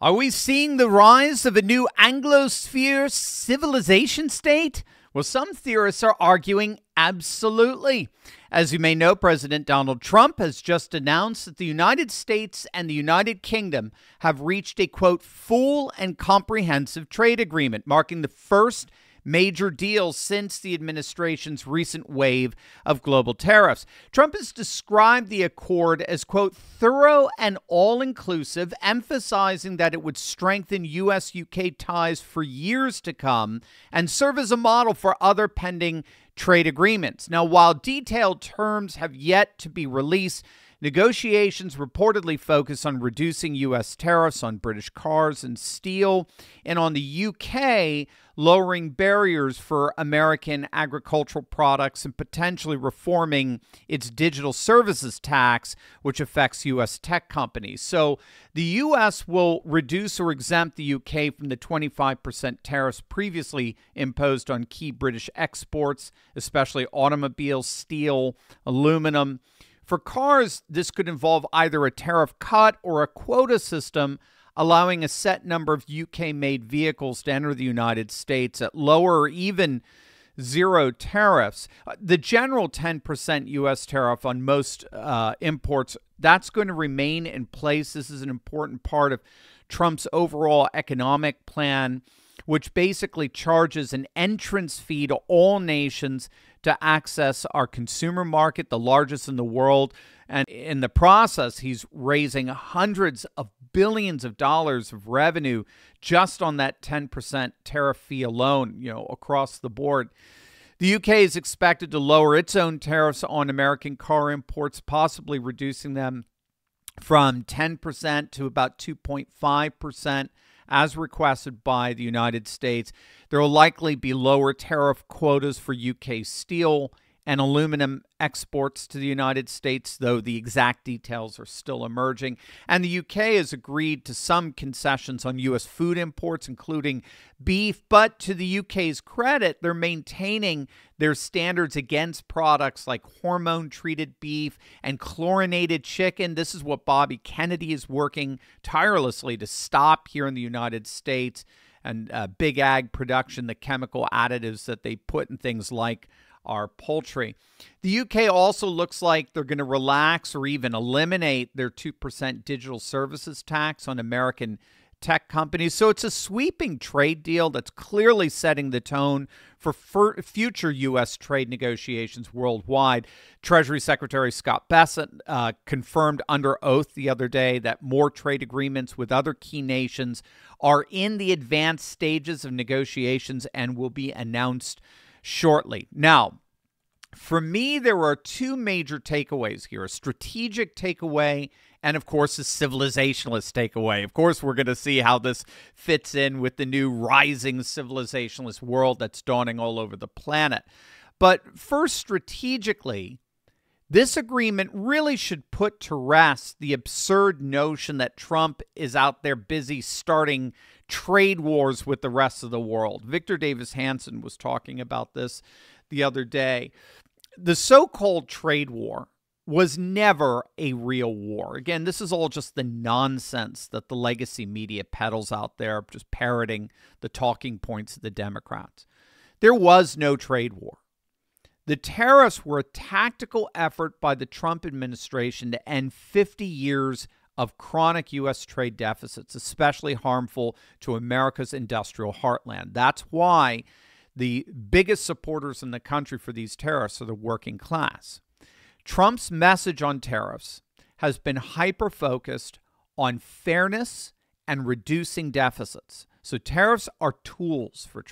Are we seeing the rise of a new Anglosphere civilization state? Well, some theorists are arguing absolutely. As you may know, President Donald Trump has just announced that the United States and the United Kingdom have reached a, quote, full and comprehensive trade agreement, marking the first major deal since the administration's recent wave of global tariffs. Trump has described the accord as, quote, thorough and all-inclusive, emphasizing that it would strengthen U.S.-UK ties for years to come and serve as a model for other pending trade agreements. Now, while detailed terms have yet to be released, negotiations reportedly focus on reducing U.S. tariffs on British cars and steel, and on the U.K., lowering barriers for American agricultural products and potentially reforming its digital services tax, which affects U.S. tech companies. So the U.S. will reduce or exempt the U.K. from the 25% tariffs previously imposed on key British exports, especially automobiles, steel, aluminum. For cars, this could involve either a tariff cut or a quota system, allowing a set number of UK-made vehicles to enter the United States at lower or even zero tariffs. The general 10% U.S. tariff on most imports, that's going to remain in place. This is an important part of Trump's overall economic plan, which basically charges an entrance fee to all nations to access our consumer market, the largest in the world. And in the process, he's raising hundreds of billions of dollars of revenue just on that 10% tariff fee alone, across the board. The UK is expected to lower its own tariffs on American car imports, possibly reducing them from 10% to about 2.5%. As requested by the United States. There will likely be lower tariff quotas for UK steel and aluminum exports to the United States, though the exact details are still emerging. And the UK has agreed to some concessions on U.S. food imports, including beef. But to the UK's credit, they're maintaining their standards against products like hormone-treated beef and chlorinated chicken. This is what Bobby Kennedy is working tirelessly to stop here in the United States. And big ag production, the chemical additives that they put in things like our poultry. The UK also looks like they're going to relax or even eliminate their 2% digital services tax on American tech companies. So it's a sweeping trade deal that's clearly setting the tone for future U.S. trade negotiations worldwide. Treasury Secretary Scott Bessent confirmed under oath the other day that more trade agreements with other key nations are in the advanced stages of negotiations and will be announced shortly. Now, for me, there are two major takeaways here, a strategic takeaway and, of course, a civilizationalist takeaway. Of course, we're going to see how this fits in with the new rising civilizationalist world that's dawning all over the planet. But first, strategically, this agreement really should put to rest the absurd notion that Trump is out there busy starting trade wars with the rest of the world. Victor Davis Hanson was talking about this the other day. The so-called trade war was never a real war. Again, this is all just the nonsense that the legacy media peddles out there, just parroting the talking points of the Democrats. There was no trade war. The tariffs were a tactical effort by the Trump administration to end 50 years of chronic U.S. trade deficits, especially harmful to America's industrial heartland. That's why the biggest supporters in the country for these tariffs are the working class. Trump's message on tariffs has been hyper-focused on fairness and reducing deficits. So tariffs are tools for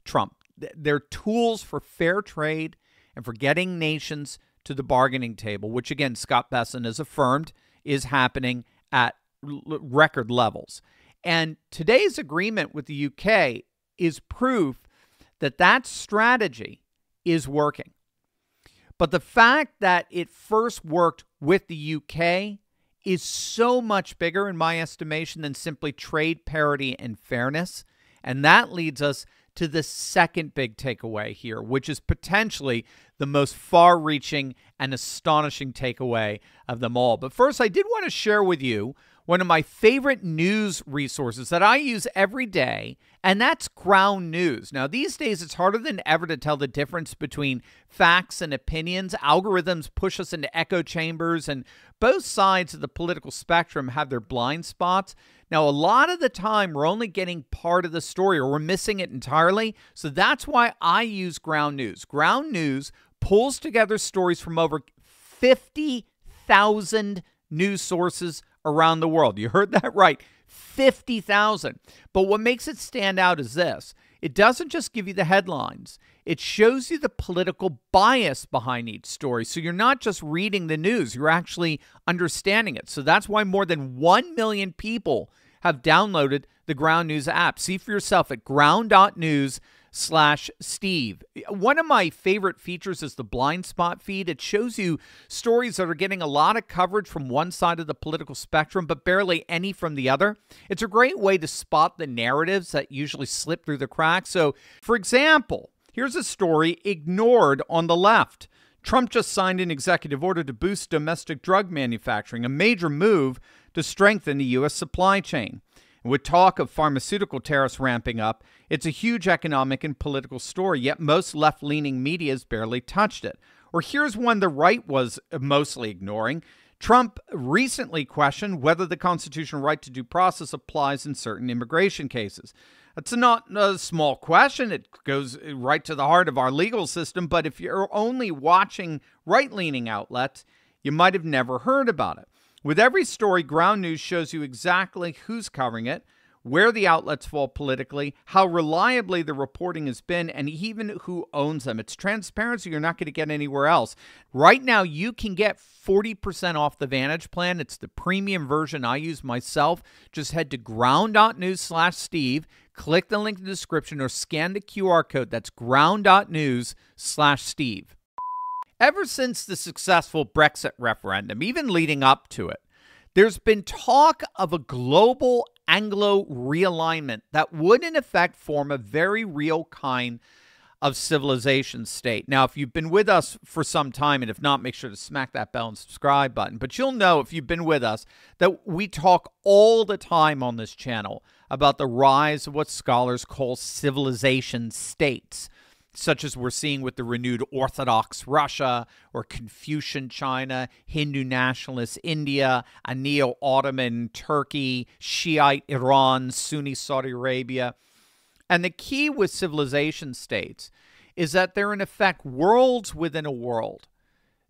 Trump. They're tools for fair trade and for getting nations to the bargaining table, which, again, Scott Bessent has affirmed is happening at record levels. And today's agreement with the UK is proof that that strategy is working. But the fact that it first worked with the UK is so much bigger, in my estimation, than simply trade parity and fairness. And that leads us to the second big takeaway here, which is potentially the most far-reaching and astonishing takeaway of them all. But first, I did want to share with you one of my favorite news resources that I use every day, and that's Ground News. Now, these days, it's harder than ever to tell the difference between facts and opinions. Algorithms push us into echo chambers, and both sides of the political spectrum have their blind spots. Now, a lot of the time, we're only getting part of the story, or we're missing it entirely. So that's why I use Ground News. Ground News pulls together stories from over 50,000 news sources around the world. You heard that right, 50,000. But what makes it stand out is this. It doesn't just give you the headlines. It shows you the political bias behind each story. So you're not just reading the news, you're actually understanding it. So that's why more than 1 million people have downloaded the Ground News app. See for yourself at ground.news/Steve. One of my favorite features is the blind spot feed. It shows you stories that are getting a lot of coverage from one side of the political spectrum, but barely any from the other. It's a great way to spot the narratives that usually slip through the cracks. So, for example, here's a story ignored on the left. Trump just signed an executive order to boost domestic drug manufacturing, a major move to strengthen the U.S. supply chain. With talk of pharmaceutical tariffs ramping up, it's a huge economic and political story, yet most left-leaning media has barely touched it. Or here's one the right was mostly ignoring. Trump recently questioned whether the constitutional right to due process applies in certain immigration cases. It's not a small question. It goes right to the heart of our legal system, but if you're only watching right-leaning outlets, you might have never heard about it. With every story, Ground News shows you exactly who's covering it, where the outlets fall politically, how reliably the reporting has been, and even who owns them. It's transparency you're not going to get anywhere else. Right now, you can get 40% off the Vantage plan. It's the premium version I use myself. Just head to ground.news/Steve, click the link in the description, or scan the QR code. That's ground.news/Steve. Ever since the successful Brexit referendum, even leading up to it, there's been talk of a global Anglo realignment that would, in effect, form a very real kind of civilization state. Now, if you've been with us for some time, and if not, make sure to smack that bell and subscribe button. But you'll know, if you've been with us, that we talk all the time on this channel about the rise of what scholars call civilization states, such as we're seeing with the renewed Orthodox Russia or Confucian China, Hindu nationalist India, a neo-Ottoman Turkey, Shiite Iran, Sunni Saudi Arabia. And the key with civilization states is that they're in effect worlds within a world.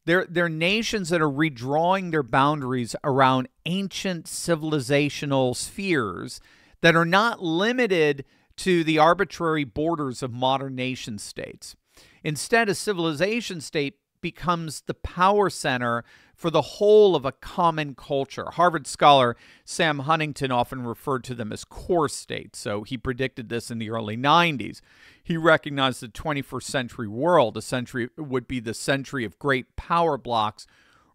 They're nations that are redrawing their boundaries around ancient civilizational spheres that are not limited to the arbitrary borders of modern nation states. Instead, a civilization state becomes the power center for the whole of a common culture. Harvard scholar Sam Huntington often referred to them as core states, so he predicted this in the early 90s. He recognized the 21st century world, would be the century of great power blocks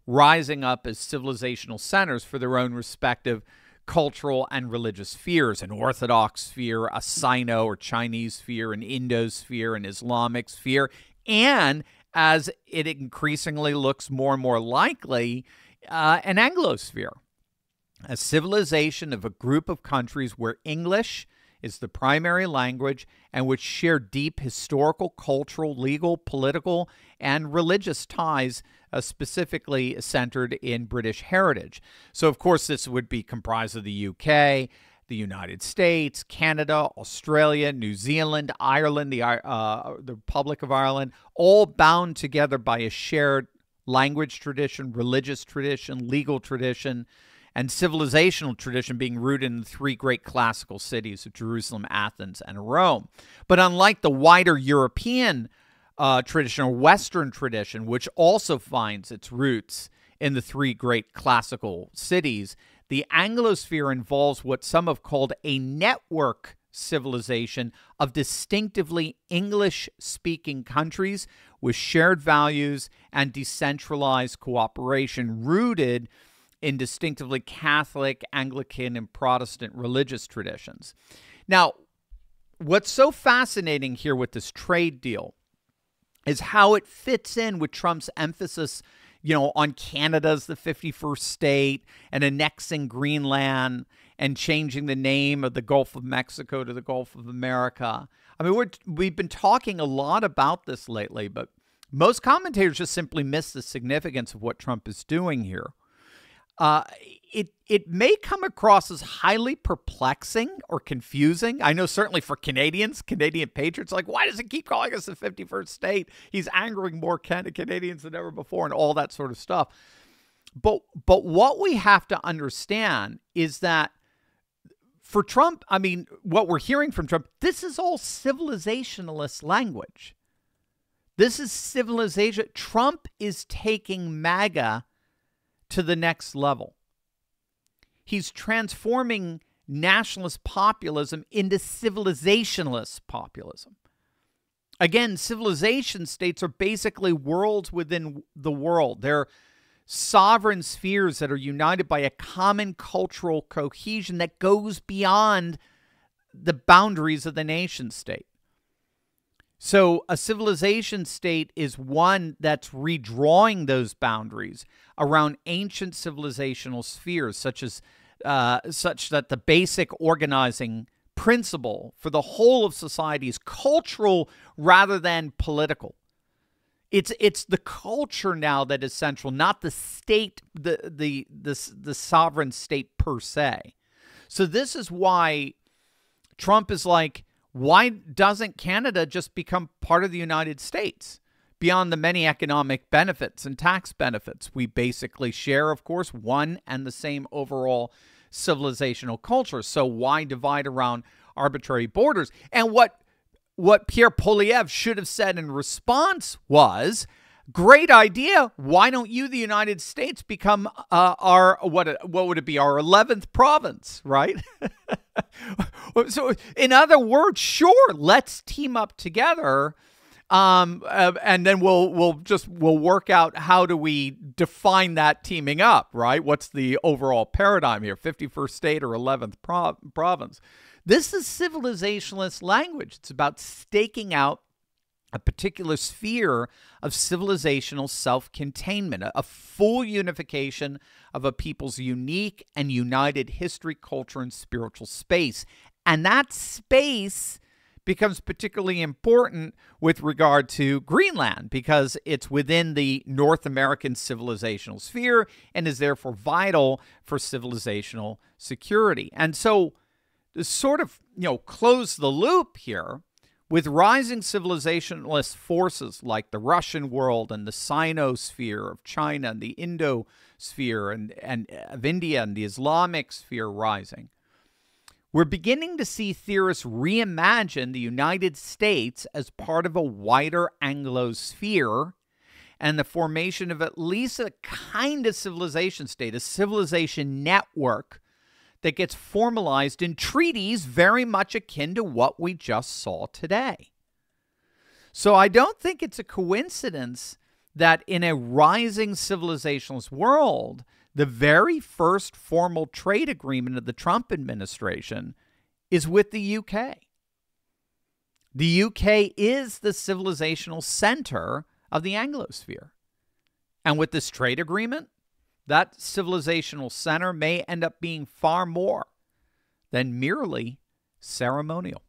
rising up as civilizational centers for their own respective cultural and religious spheres: an Orthodox sphere, a Sino or Chinese sphere, an Indo sphere, an Islamic sphere, and, as it increasingly looks more and more likely, an Anglosphere, a civilization of a group of countries where English is the primary language and which share deep historical, cultural, legal, political, and religious ties, specifically centered in British heritage. So, of course, this would be comprised of the UK, the United States, Canada, Australia, New Zealand, Ireland, the Republic of Ireland, all bound together by a shared language tradition, religious tradition, legal tradition, and civilizational tradition, being rooted in the three great classical cities of Jerusalem, Athens, and Rome. But unlike the wider European tradition or Western tradition, which also finds its roots in the three great classical cities, the Anglosphere involves what some have called a network civilization of distinctively English-speaking countries with shared values and decentralized cooperation rooted in distinctively Catholic, Anglican, and Protestant religious traditions. Now, what's so fascinating here with this trade deal is how it fits in with Trump's emphasis on Canada as the 51st state and annexing Greenland and changing the name of the Gulf of Mexico to the Gulf of America. I mean, we've been talking a lot about this lately, but most commentators just simply miss the significance of what Trump is doing here. It may come across as highly perplexing or confusing. I know certainly for Canadian patriots, like, why does he keep calling us the 51st state? He's angering more Canadians than ever before and all that sort of stuff. But what we have to understand is that for Trump, I mean, what we're hearing from Trump, this is all civilizationalist language. This is civilization. Trump is taking MAGA to the next level. He's transforming nationalist populism into civilizationalist populism. Again, civilization states are basically worlds within the world. They're sovereign spheres that are united by a common cultural cohesion that goes beyond the boundaries of the nation state. So a civilization state is one that's redrawing those boundaries around ancient civilizational spheres, such that the basic organizing principle for the whole of society is cultural rather than political. It's the culture now that is central, not the state, the sovereign state per se. So this is why Trump is like, why doesn't Canada just become part of the United States? Beyond the many economic benefits and tax benefits, we basically share, of course, one and the same overall civilizational culture. So why divide around arbitrary borders? And what Pierre Poilievre should have said in response was, great idea. Why don't you, the United States, become our, what would it be, our 11th province, right? So in other words, sure, let's team up together. And then we'll work out how do we define that teaming up, right? What's the overall paradigm here, 51st state or 11th province? This is civilizationalist language. It's about staking out a particular sphere of civilizational self-containment, a full unification of a people's unique and united history, culture, and spiritual space. And that space becomes particularly important with regard to Greenland because it's within the North American civilizational sphere and is therefore vital for civilizational security. And so to sort of, close the loop here, with rising civilizationalist forces like the Russian world and the Sinosphere of China and the Indosphere and of India and the Islamic sphere rising, we're beginning to see theorists reimagine the United States as part of a wider Anglosphere and the formation of at least a kind of civilization state, a civilization network that gets formalized in treaties very much akin to what we just saw today. So I don't think it's a coincidence that in a rising civilizationalist world, the very first formal trade agreement of the Trump administration is with the UK. The UK is the civilizational center of the Anglosphere. And with this trade agreement, that civilizational center may end up being far more than merely ceremonial.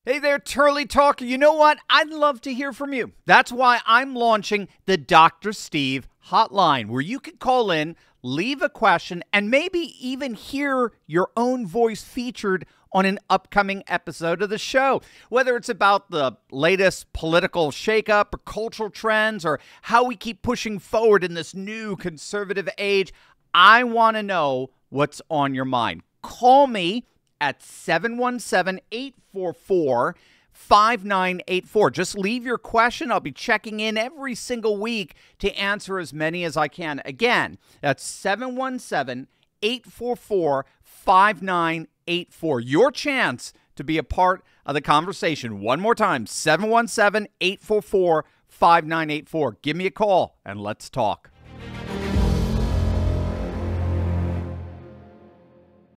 Hey there, Turley Talker. You know what? I'd love to hear from you. That's why I'm launching the Dr. Steve Hotline, where you can call in, leave a question, and maybe even hear your own voice featured on an upcoming episode of the show. Whether it's about the latest political shakeup or cultural trends or how we keep pushing forward in this new conservative age, I want to know what's on your mind. Call me at 717-844-5984. Just leave your question. I'll be checking in every single week to answer as many as I can. Again, that's 717-844-5984. Your chance to be a part of the conversation. One more time, 717-844-5984. Give me a call and let's talk.